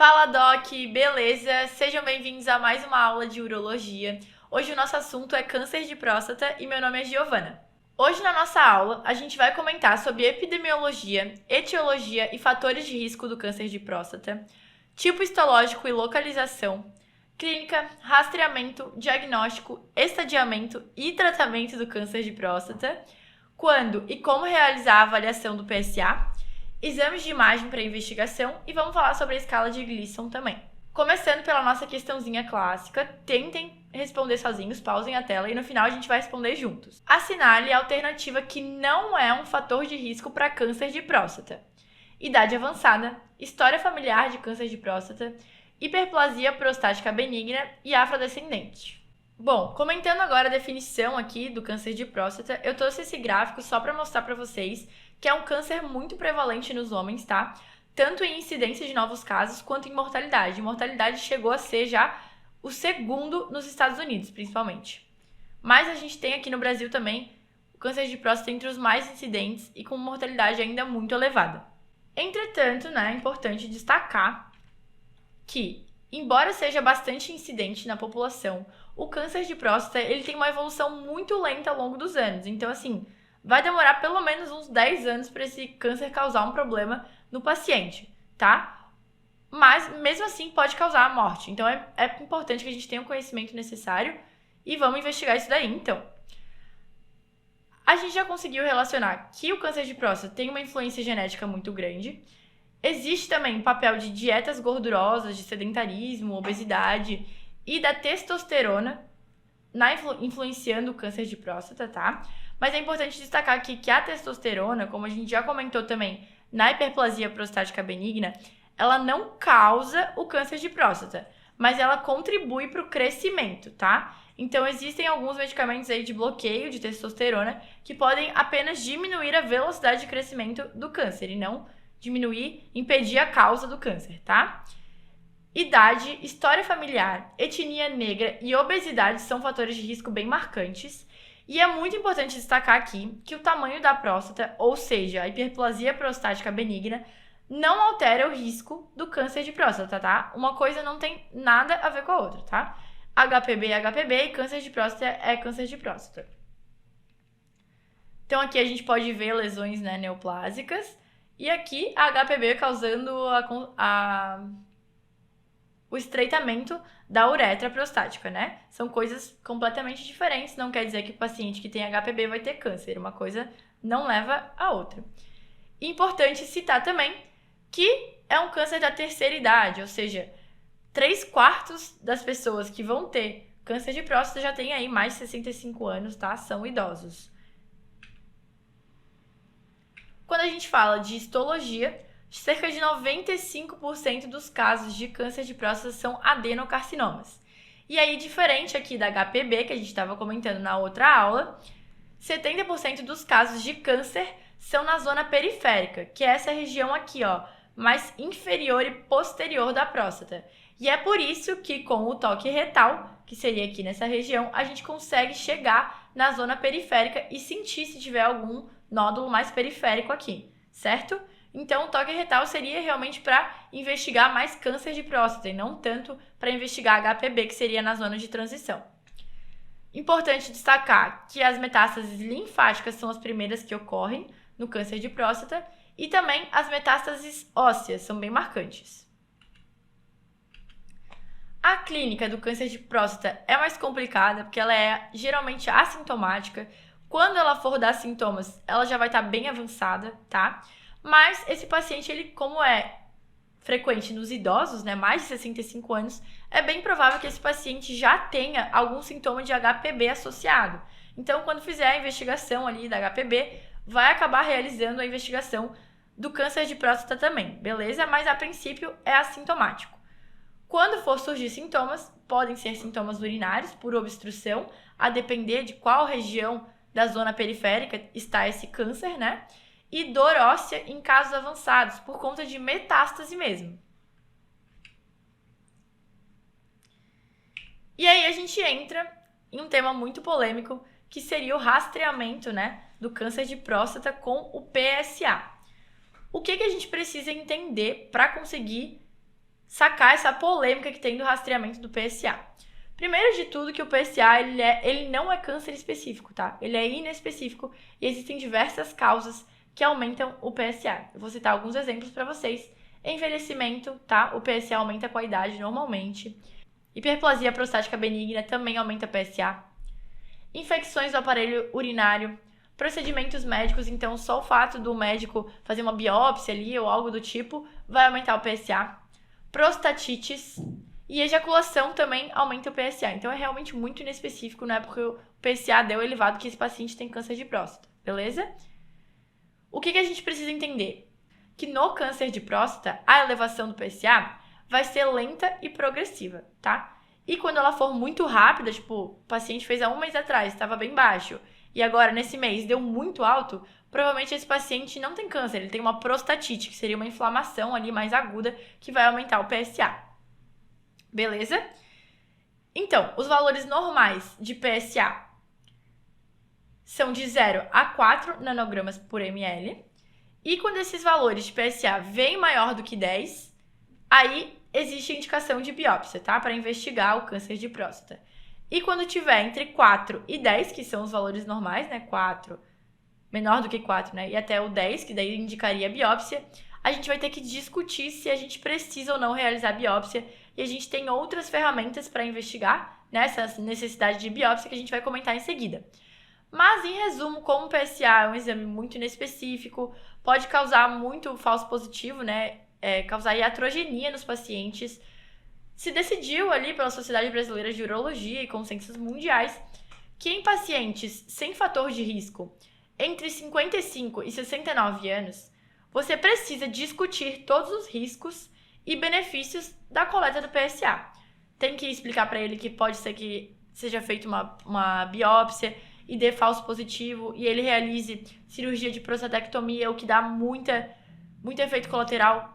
Fala, Doc, beleza? Sejam bem-vindos a mais uma aula de urologia. Hoje o nosso assunto é câncer de próstata e meu nome é Giovana. Hoje na nossa aula a gente vai comentar sobre epidemiologia, etiologia e fatores de risco do câncer de próstata, tipo histológico e localização, clínica, rastreamento, diagnóstico, estadiamento e tratamento do câncer de próstata, quando e como realizar a avaliação do PSA, exames de imagem para investigação e vamos falar sobre a escala de Gleason também. Começando pela nossa questãozinha clássica, tentem responder sozinhos, pausem a tela e no final a gente vai responder juntos. Assinale a alternativa que não é um fator de risco para câncer de próstata. Idade avançada, história familiar de câncer de próstata, hiperplasia prostática benigna e afrodescendente. Bom, comentando agora a definição aqui do câncer de próstata, eu trouxe esse gráfico só para mostrar para vocês que é um câncer muito prevalente nos homens, tá? Tanto em incidência de novos casos quanto em mortalidade. Mortalidade chegou a ser já o segundo nos Estados Unidos, principalmente. Mas a gente tem aqui no Brasil também o câncer de próstata entre os mais incidentes e com mortalidade ainda muito elevada. Entretanto, é importante destacar que, embora seja bastante incidente na população, o câncer de próstata ele tem uma evolução muito lenta ao longo dos anos. Então, assim, vai demorar pelo menos uns 10 anos para esse câncer causar um problema no paciente, tá? Mas, mesmo assim, pode causar a morte. Então, é importante que a gente tenha o conhecimento necessário e vamos investigar isso daí, então. A gente já conseguiu relacionar que o câncer de próstata tem uma influência genética muito grande. Existe também o papel de dietas gordurosas, de sedentarismo, obesidade e da testosterona influenciando o câncer de próstata, tá? Mas é importante destacar aqui que a testosterona, como a gente já comentou também na hiperplasia prostática benigna, ela não causa o câncer de próstata, mas ela contribui para o crescimento, tá? Então, existem alguns medicamentos aí de bloqueio de testosterona que podem apenas diminuir a velocidade de crescimento do câncer e não impedir a causa do câncer, tá? Idade, história familiar, etnia negra e obesidade são fatores de risco bem marcantes. E é muito importante destacar aqui que o tamanho da próstata, ou seja, a hiperplasia prostática benigna, não altera o risco do câncer de próstata, tá? Uma coisa não tem nada a ver com a outra, tá? HPB é HPB e câncer de próstata é câncer de próstata. Então aqui a gente pode ver lesões neoplásicas e aqui a HPB causando o estreitamento da uretra prostática, São coisas completamente diferentes, não quer dizer que o paciente que tem HPB vai ter câncer, uma coisa não leva a outra. Importante citar também que é um câncer da terceira idade, ou seja, 3/4 das pessoas que vão ter câncer de próstata já têm aí mais de 65 anos, tá? São idosos. Quando a gente fala de histologia, cerca de 95% dos casos de câncer de próstata são adenocarcinomas. E aí, diferente aqui da HPB, que a gente estava comentando na outra aula, 70% dos casos de câncer são na zona periférica, que é essa região aqui, mais inferior e posterior da próstata. E é por isso que com o toque retal, que seria aqui nessa região, a gente consegue chegar na zona periférica e sentir se tiver algum nódulo mais periférico aqui, certo? Então, o toque retal seria realmente para investigar mais câncer de próstata e não tanto para investigar HPB, que seria na zona de transição. Importante destacar que as metástases linfáticas são as primeiras que ocorrem no câncer de próstata e também as metástases ósseas são bem marcantes. A clínica do câncer de próstata é mais complicada porque ela é geralmente assintomática. Quando ela for dar sintomas, ela já vai estar bem avançada, tá? Mas esse paciente, ele como é frequente nos idosos, mais de 65 anos, é bem provável que esse paciente já tenha algum sintoma de HPB associado. Então, quando fizer a investigação ali da HPB, vai acabar realizando a investigação do câncer de próstata também, beleza? Mas a princípio é assintomático. Quando for surgir sintomas, podem ser sintomas urinários por obstrução, a depender de qual região da zona periférica está esse câncer, e dor óssea em casos avançados, por conta de metástase mesmo. E aí a gente entra em um tema muito polêmico, que seria o rastreamento, do câncer de próstata com o PSA. O que a gente precisa entender para conseguir sacar essa polêmica que tem do rastreamento do PSA. Primeiro de tudo que o PSA, ele não é câncer específico, tá? Ele é inespecífico e existem diversas causas que aumentam o PSA. Eu vou citar alguns exemplos para vocês. Envelhecimento, tá? O PSA aumenta com a idade normalmente. Hiperplasia prostática benigna também aumenta PSA. Infecções do aparelho urinário. Procedimentos médicos, então só o fato do médico fazer uma biópsia ali ou algo do tipo vai aumentar o PSA. Prostatites e ejaculação também aumenta o PSA. Então é realmente muito inespecífico, não é porque o PSA deu elevado que esse paciente tem câncer de próstata, beleza? O que a gente precisa entender? Que no câncer de próstata, a elevação do PSA vai ser lenta e progressiva, tá? E quando ela for muito rápida, tipo, o paciente fez há um mês atrás, estava bem baixo, e agora nesse mês deu muito alto, provavelmente esse paciente não tem câncer, ele tem uma prostatite, que seria uma inflamação ali mais aguda, que vai aumentar o PSA. Beleza? Então, os valores normais de PSA são de 0 a 4 nanogramas por ml. E quando esses valores de PSA vêm maior do que 10, aí existe indicação de biópsia, tá? Para investigar o câncer de próstata. E quando tiver entre 4 e 10, que são os valores normais, né? 4, menor do que 4, né? E até o 10, que daí indicaria a biópsia, a gente vai ter que discutir se a gente precisa ou não realizar a biópsia. E a gente tem outras ferramentas para investigar, né? Essa necessidade de biópsia que a gente vai comentar em seguida. Mas, em resumo, como o PSA é um exame muito inespecífico, pode causar muito falso positivo, né? Causar iatrogenia nos pacientes. Se decidiu ali pela Sociedade Brasileira de Urologia e consensos mundiais que em pacientes sem fator de risco entre 55 e 69 anos, você precisa discutir todos os riscos e benefícios da coleta do PSA. Tem que explicar para ele que pode ser que seja feita uma biópsia e dê falso positivo e ele realize cirurgia de prostatectomia, o que dá muito efeito colateral,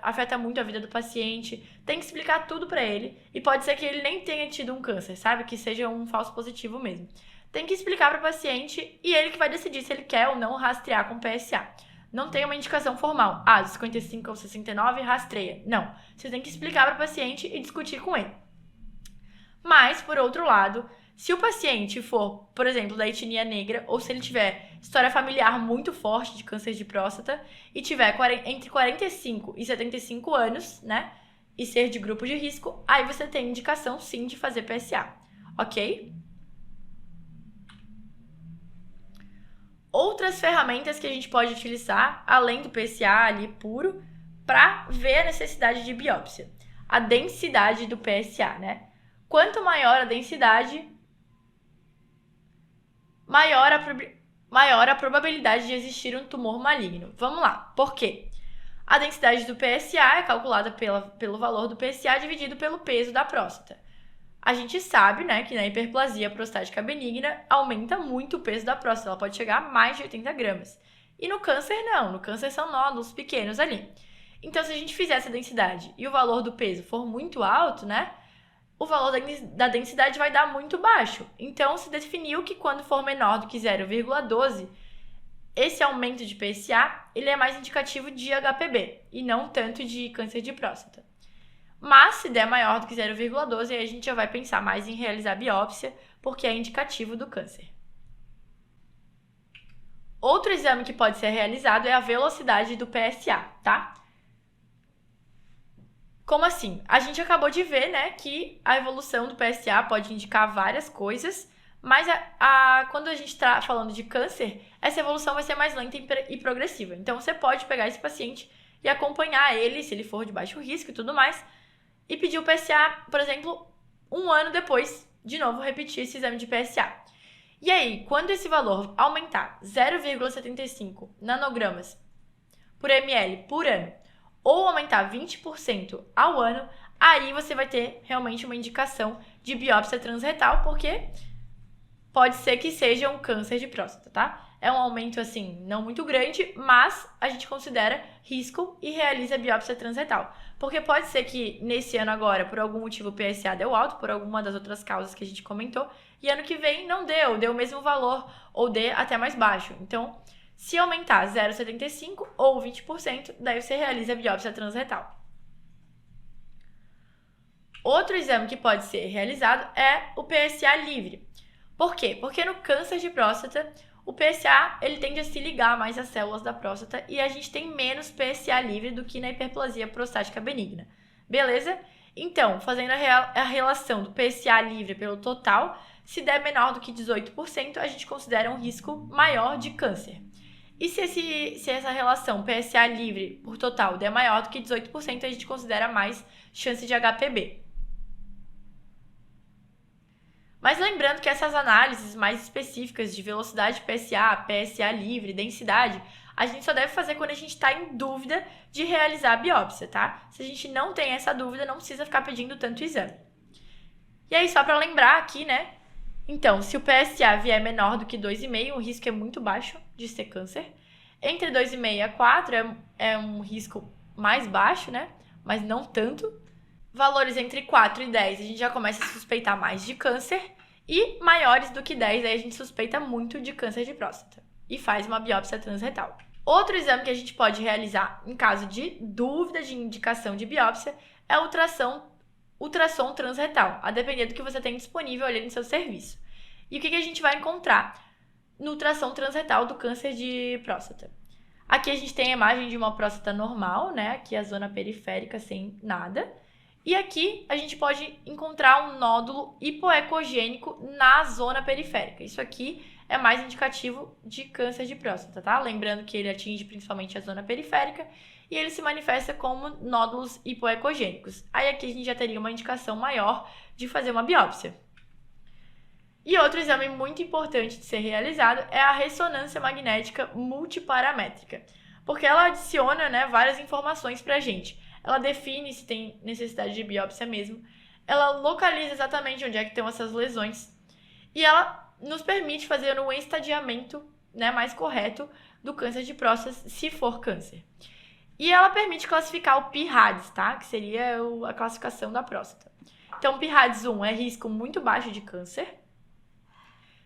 afeta muito a vida do paciente. Tem que explicar tudo para ele e pode ser que ele nem tenha tido um câncer, sabe? Que seja um falso positivo mesmo. Tem que explicar para o paciente e ele que vai decidir se ele quer ou não rastrear com PSA. Não tem uma indicação formal. De 55 ou 69, rastreia. Não. Você tem que explicar para o paciente e discutir com ele. Mas, por outro lado, se o paciente for, por exemplo, da etnia negra, ou se ele tiver história familiar muito forte de câncer de próstata e tiver entre 45 e 75 anos, né, e ser de grupo de risco, aí você tem indicação sim de fazer PSA, ok? Outras ferramentas que a gente pode utilizar, além do PSA ali puro, para ver a necessidade de biópsia. A densidade do PSA, né? Quanto maior a densidade, maior a probabilidade de existir um tumor maligno. Vamos lá, por quê? A densidade do PSA é calculada pelo valor do PSA dividido pelo peso da próstata. A gente sabe, né, que na hiperplasia prostática benigna aumenta muito o peso da próstata, ela pode chegar a mais de 80 gramas. E no câncer não, no câncer são nódulos pequenos ali. Então, se a gente fizer essa densidade e o valor do peso for muito alto, né, o valor da densidade vai dar muito baixo. Então, se definiu que quando for menor do que 0,12, esse aumento de PSA, ele é mais indicativo de HPB e não tanto de câncer de próstata. Mas, se der maior do que 0,12, aí a gente já vai pensar mais em realizar biópsia, porque é indicativo do câncer. Outro exame que pode ser realizado é a velocidade do PSA, tá? Como assim? A gente acabou de ver, né, que a evolução do PSA pode indicar várias coisas, mas quando a gente está falando de câncer, essa evolução vai ser mais lenta e progressiva. Então, você pode pegar esse paciente e acompanhar ele, se ele for de baixo risco e tudo mais, e pedir o PSA, por exemplo, 1 ano depois, de novo, repetir esse exame de PSA. E aí, quando esse valor aumentar 0,75 nanogramas por ml por ano, ou aumentar 20% ao ano, aí você vai ter realmente uma indicação de biópsia transretal, porque pode ser que seja um câncer de próstata, tá? É um aumento, assim, não muito grande, mas a gente considera risco e realiza a biópsia transretal. Porque pode ser que nesse ano agora, por algum motivo, o PSA deu alto, por alguma das outras causas que a gente comentou, e ano que vem não deu o mesmo valor, ou dê até mais baixo. Então, se aumentar 0,75 ou 20%, daí você realiza a biópsia transretal. Outro exame que pode ser realizado é o PSA livre. Por quê? Porque no câncer de próstata, o PSA ele tende a se ligar mais às células da próstata e a gente tem menos PSA livre do que na hiperplasia prostática benigna. Beleza? Então, fazendo a relação do PSA livre pelo total, se der menor do que 18%, a gente considera um risco maior de câncer. E se essa relação PSA livre por total der maior do que 18%, a gente considera mais chance de HPB. Mas lembrando que essas análises mais específicas de velocidade PSA, PSA livre, densidade, a gente só deve fazer quando a gente está em dúvida de realizar a biópsia, tá? Se a gente não tem essa dúvida, não precisa ficar pedindo tanto exame. E aí, só para lembrar aqui, né? Então, se o PSA vier menor do que 2,5, o risco é muito baixo de ser câncer. Entre 2,5 a 4 é um risco mais baixo, né? Mas não tanto. Valores entre 4 e 10, a gente já começa a suspeitar mais de câncer. E maiores do que 10, aí a gente suspeita muito de câncer de próstata. E faz uma biópsia transretal. Outro exame que a gente pode realizar em caso de dúvida de indicação de biópsia é o ultrassom transretal, a depender do que você tem disponível ali no seu serviço. E o que a gente vai encontrar no ultrassom transretal do câncer de próstata? Aqui a gente tem a imagem de uma próstata normal, né? Aqui a zona periférica sem nada. E aqui a gente pode encontrar um nódulo hipoecogênico na zona periférica. Isso aqui é mais indicativo de câncer de próstata, tá? Lembrando que ele atinge principalmente a zona periférica e ele se manifesta como nódulos hipoecogênicos. Aí aqui a gente já teria uma indicação maior de fazer uma biópsia. E outro exame muito importante de ser realizado é a ressonância magnética multiparamétrica, porque ela adiciona, né, várias informações pra gente. Ela define se tem necessidade de biópsia mesmo, ela localiza exatamente onde é que estão essas lesões e ela nos permite fazer um estadiamento, né, mais correto do câncer de próstata, se for câncer. E ela permite classificar o PIRADS, tá? Que seria a classificação da próstata. Então, PIRADS 1 é risco muito baixo de câncer,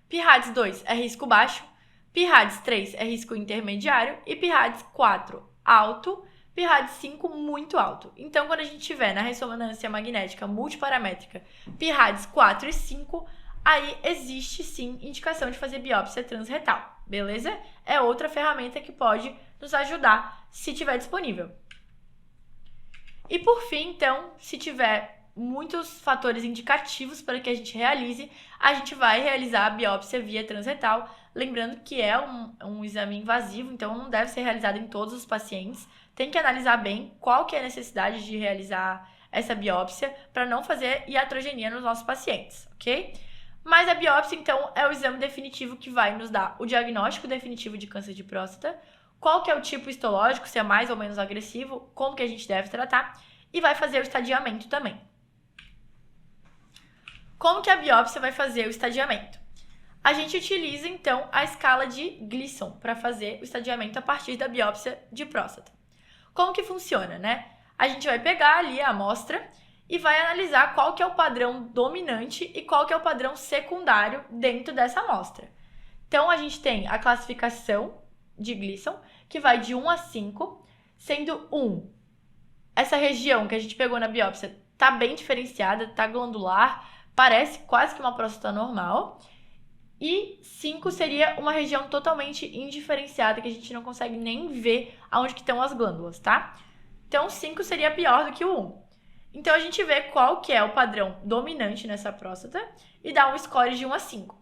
PIRADS 2 é risco baixo, PIRADS 3 é risco intermediário e PIRADS 4 alto, PIRADS 5 muito alto. Então, quando a gente tiver na ressonância magnética multiparamétrica PIRADS 4 e 5, aí existe sim indicação de fazer biópsia transretal, beleza? É outra ferramenta que pode nos ajudar se tiver disponível. E por fim, então, se tiver muitos fatores indicativos para que a gente realize, a gente vai realizar a biópsia via transretal, lembrando que é um exame invasivo, então não deve ser realizado em todos os pacientes. Tem que analisar bem qual que é a necessidade de realizar essa biópsia para não fazer iatrogenia nos nossos pacientes, ok? Mas a biópsia, então, é o exame definitivo que vai nos dar o diagnóstico definitivo de câncer de próstata, qual que é o tipo histológico, se é mais ou menos agressivo, como que a gente deve tratar, e vai fazer o estadiamento também. Como que a biópsia vai fazer o estadiamento? A gente utiliza, então, a escala de Gleason para fazer o estadiamento a partir da biópsia de próstata. Como que funciona, né? A gente vai pegar ali a amostra e vai analisar qual que é o padrão dominante e qual que é o padrão secundário dentro dessa amostra. Então, a gente tem a classificação de Gleason, que vai de 1 a 5, sendo 1, essa região que a gente pegou na biópsia está bem diferenciada, está glandular, parece quase que uma próstata normal. E 5 seria uma região totalmente indiferenciada, que a gente não consegue nem ver aonde que estão as glândulas, tá? Então, 5 seria pior do que o 1. Então, a gente vê qual que é o padrão dominante nessa próstata e dá um score de 1 a 5.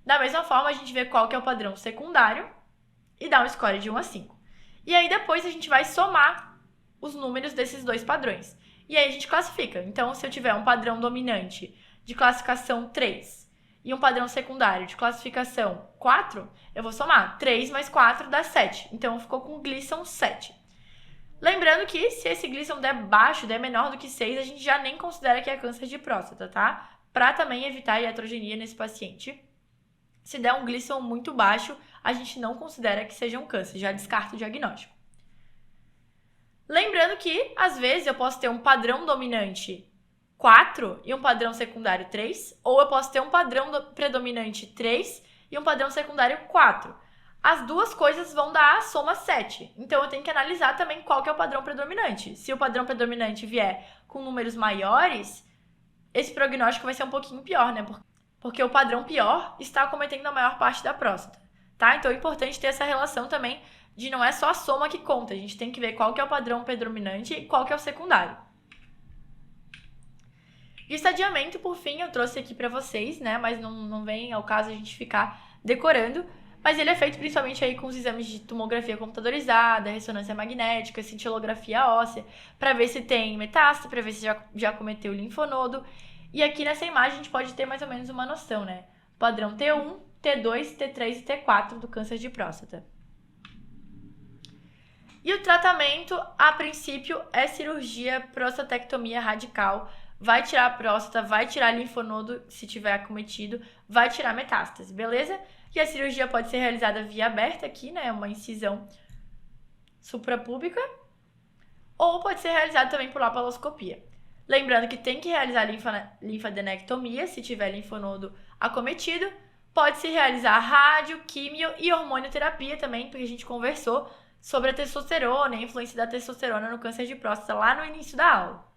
Da mesma forma, a gente vê qual que é o padrão secundário e dá um score de 1 a 5. E aí, depois, a gente vai somar os números desses dois padrões. E aí, a gente classifica. Então, se eu tiver um padrão dominante de classificação 3 e um padrão secundário de classificação 4, eu vou somar. 3 mais 4 dá 7. Então, ficou com Gleason 7. Lembrando que se esse Gleason der baixo, der menor do que 6, a gente já nem considera que é câncer de próstata, tá? Para também evitar a iatrogenia nesse paciente. Se der um Gleason muito baixo, a gente não considera que seja um câncer, já descarta o diagnóstico. Lembrando que, às vezes, eu posso ter um padrão dominante 4 e um padrão secundário 3, ou eu posso ter um padrão predominante 3 e um padrão secundário 4. As duas coisas vão dar a soma 7. Então, eu tenho que analisar também qual que é o padrão predominante. Se o padrão predominante vier com números maiores, esse prognóstico vai ser um pouquinho pior, né? Porque o padrão pior está acometendo a maior parte da próstata, tá? Então é importante ter essa relação também de não é só a soma que conta, a gente tem que ver qual que é o padrão predominante e qual que é o secundário. E o estadiamento, por fim, eu trouxe aqui para vocês, né? Mas não vem ao caso a gente ficar decorando. Mas ele é feito principalmente aí com os exames de tomografia computadorizada, ressonância magnética, cintilografia óssea, para ver se tem metástase, para ver se já cometeu linfonodo. E aqui nessa imagem a gente pode ter mais ou menos uma noção, né? Padrão T1, T2, T3 e T4 do câncer de próstata. E o tratamento, a princípio, é cirurgia prostatectomia radical. Vai tirar a próstata, vai tirar linfonodo se tiver acometido, vai tirar metástase, beleza? E a cirurgia pode ser realizada via aberta aqui, né? Uma incisão suprapúbica. Ou pode ser realizada também por laparoscopia. Lembrando que tem que realizar linfadenectomia se tiver linfonodo acometido. Pode-se realizar rádio, químio e hormonioterapia também, porque a gente conversou sobre a testosterona e a influência da testosterona no câncer de próstata lá no início da aula.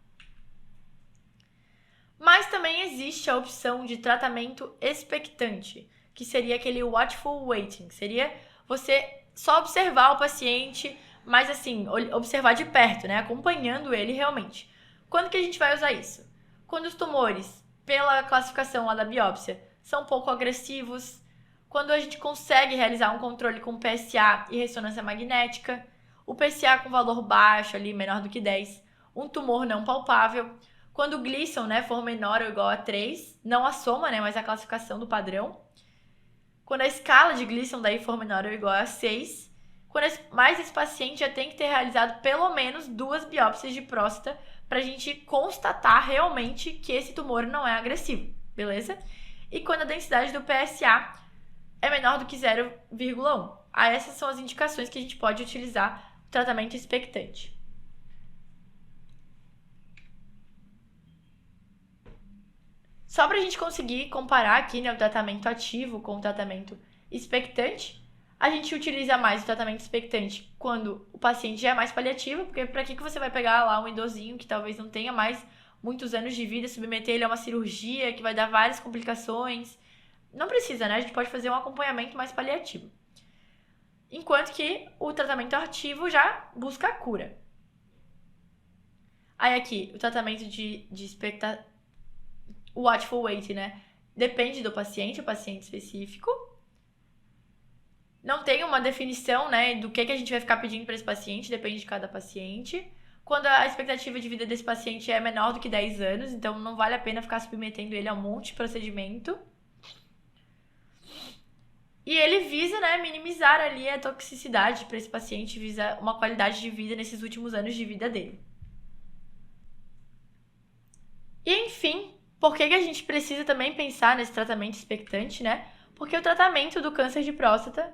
Mas também existe a opção de tratamento expectante, que seria aquele watchful waiting. Seria você só observar o paciente, mas assim, observar de perto, né? Acompanhando ele realmente. Quando que a gente vai usar isso? Quando os tumores, pela classificação lá da biópsia, são pouco agressivos, quando a gente consegue realizar um controle com PSA e ressonância magnética, o PSA com valor baixo, ali menor do que 10, um tumor não palpável, quando o Gleason, né, for menor ou igual a 3, não a soma, né, mas a classificação do padrão, quando a escala de Gleason daí for menor ou igual a 6, mas esse paciente já tem que ter realizado pelo menos 2 biópsias de próstata para a gente constatar realmente que esse tumor não é agressivo, beleza? E quando a densidade do PSA é menor do que 0,1. Essas são as indicações que a gente pode utilizar no tratamento expectante. Só para a gente conseguir comparar aqui, né, o tratamento ativo com o tratamento expectante, a gente utiliza mais o tratamento expectante quando o paciente já é mais paliativo, porque para que você vai pegar lá um idosinho que talvez não tenha mais muitos anos de vida, submeter ele a uma cirurgia que vai dar várias complicações? Não precisa, né? A gente pode fazer um acompanhamento mais paliativo. Enquanto que o tratamento ativo já busca a cura. Aí aqui, o tratamento de o watchful wait, né? Depende do paciente, o paciente específico. Não tem uma definição, né, do que a gente vai ficar pedindo para esse paciente, depende de cada paciente. Quando a expectativa de vida desse paciente é menor do que 10 anos, então não vale a pena ficar submetendo ele a um monte de procedimento. E ele visa, né, minimizar ali a toxicidade para esse paciente, visa uma qualidade de vida nesses últimos anos de vida dele. E enfim, por que a gente precisa também pensar nesse tratamento expectante, né? Porque o tratamento do câncer de próstata,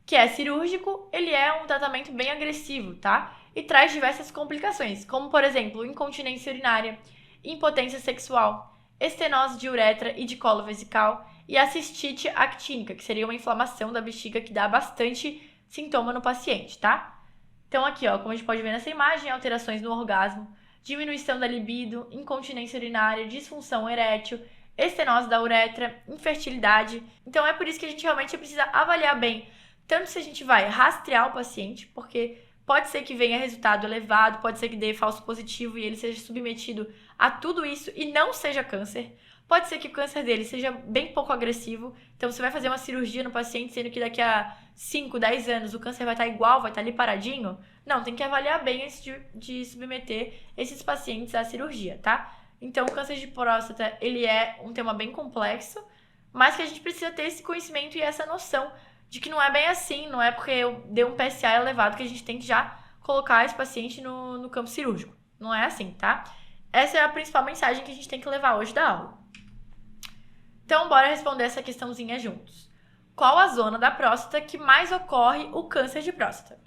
que é cirúrgico, ele é um tratamento bem agressivo, tá? E traz diversas complicações, como por exemplo, incontinência urinária, impotência sexual, estenose de uretra e de colo vesical e a cistite actínica, que seria uma inflamação da bexiga que dá bastante sintoma no paciente, tá? Então aqui, ó, como a gente pode ver nessa imagem, alterações no orgasmo, diminuição da libido, incontinência urinária, disfunção erétil, estenose da uretra, infertilidade. Então é por isso que a gente realmente precisa avaliar bem, tanto se a gente vai rastrear o paciente, porque pode ser que venha resultado elevado, pode ser que dê falso positivo e ele seja submetido a tudo isso e não seja câncer. Pode ser que o câncer dele seja bem pouco agressivo, então você vai fazer uma cirurgia no paciente, sendo que daqui a 5, 10 anos o câncer vai estar igual, vai estar ali paradinho. Não, tem que avaliar bem antes de submeter esses pacientes à cirurgia, tá? Então o câncer de próstata, ele é um tema bem complexo, mas que a gente precisa ter esse conhecimento e essa noção de que não é bem assim, não é porque eu dei um PSA elevado que a gente tem que já colocar esse paciente no campo cirúrgico. Não é assim, tá? Essa é a principal mensagem que a gente tem que levar hoje da aula. Então, bora responder essa questãozinha juntos. Qual a zona da próstata que mais ocorre o câncer de próstata?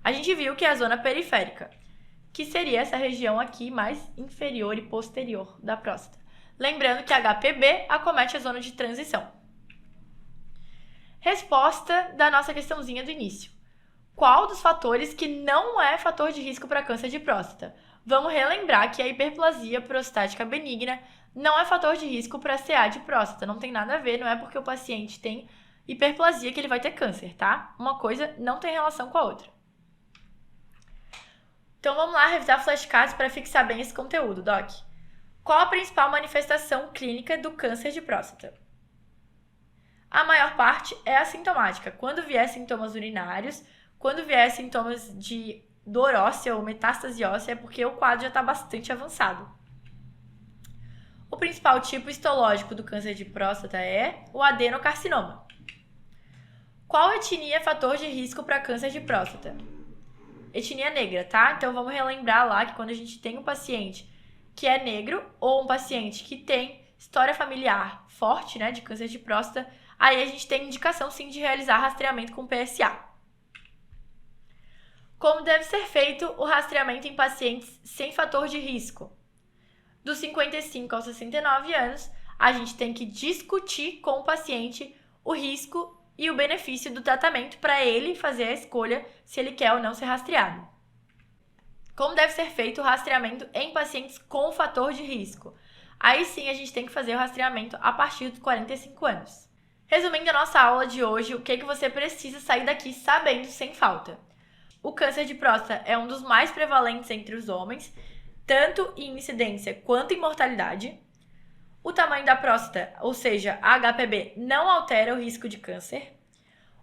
A gente viu que é a zona periférica, que seria essa região aqui mais inferior e posterior da próstata. Lembrando que HPB acomete a zona de transição. Resposta da nossa questãozinha do início. Qual dos fatores que não é fator de risco para câncer de próstata? vamos relembrar que a hiperplasia prostática benigna não é fator de risco para CA de próstata. Não tem nada a ver, não é porque o paciente tem hiperplasia que ele vai ter câncer, tá? Uma coisa não tem relação com a outra. Então vamos lá revisar flashcards para fixar bem esse conteúdo, Doc. Qual a principal manifestação clínica do câncer de próstata? A maior parte é assintomática. Quando vier sintomas urinários, quando vier sintomas de dor óssea ou metástase óssea, é porque o quadro já está bastante avançado. O principal tipo histológico do câncer de próstata é o adenocarcinoma. Qual etnia é fator de risco para câncer de próstata? Etnia negra, tá? Então vamos relembrar lá que quando a gente tem um paciente que é negro ou um paciente que tem história familiar forte, né, de câncer de próstata, aí a gente tem indicação sim de realizar rastreamento com PSA. Como deve ser feito o rastreamento em pacientes sem fator de risco? Dos 55 aos 69 anos, a gente tem que discutir com o paciente o risco e o benefício do tratamento para ele fazer a escolha se ele quer ou não ser rastreado. Como deve ser feito o rastreamento em pacientes com fator de risco? Aí sim a gente tem que fazer o rastreamento a partir dos 45 anos. Resumindo a nossa aula de hoje, o que você precisa sair daqui sabendo sem falta? O câncer de próstata é um dos mais prevalentes entre os homens, tanto em incidência quanto em mortalidade. O tamanho da próstata, ou seja, a HPB, não altera o risco de câncer.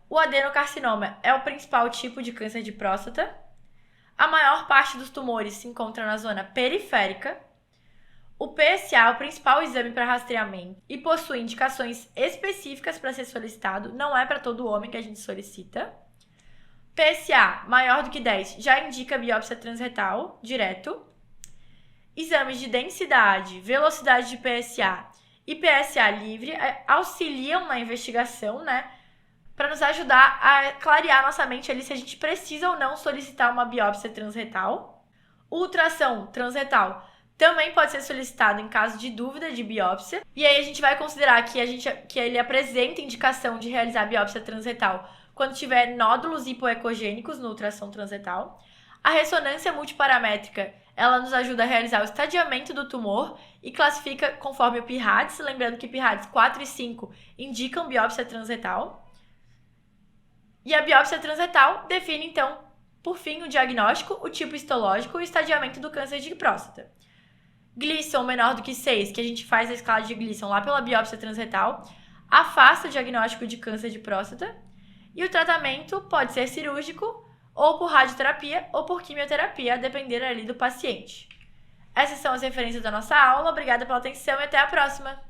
O adenocarcinoma é o principal tipo de câncer de próstata. A maior parte dos tumores se encontra na zona periférica. O PSA é o principal exame para rastreamento e possui indicações específicas para ser solicitado, não é para todo homem que a gente solicita. PSA maior do que 10 já indica biópsia transretal direto. Exames de densidade, velocidade de PSA e PSA livre auxiliam na investigação, né? Para nos ajudar a clarear nossa mente ali se a gente precisa ou não solicitar uma biópsia transretal. O ultrassom transretal também pode ser solicitado em caso de dúvida de biópsia. E aí a gente vai considerar que ele apresenta indicação de realizar biópsia transretal quando tiver nódulos hipoecogênicos no ultrassom transretal. A ressonância multiparamétrica, ela nos ajuda a realizar o estadiamento do tumor e classifica conforme o PIRADS, lembrando que PIRADS 4 e 5 indicam biópsia transretal. E a biópsia transretal define, então, por fim, o diagnóstico, o tipo histológico e o estadiamento do câncer de próstata. Gleason menor do que 6, que a gente faz a escala de Gleason lá pela biópsia transretal, afasta o diagnóstico de câncer de próstata. E o tratamento pode ser cirúrgico, ou por radioterapia, ou por quimioterapia, a depender ali do paciente. Essas são as referências da nossa aula. Obrigada pela atenção e até a próxima!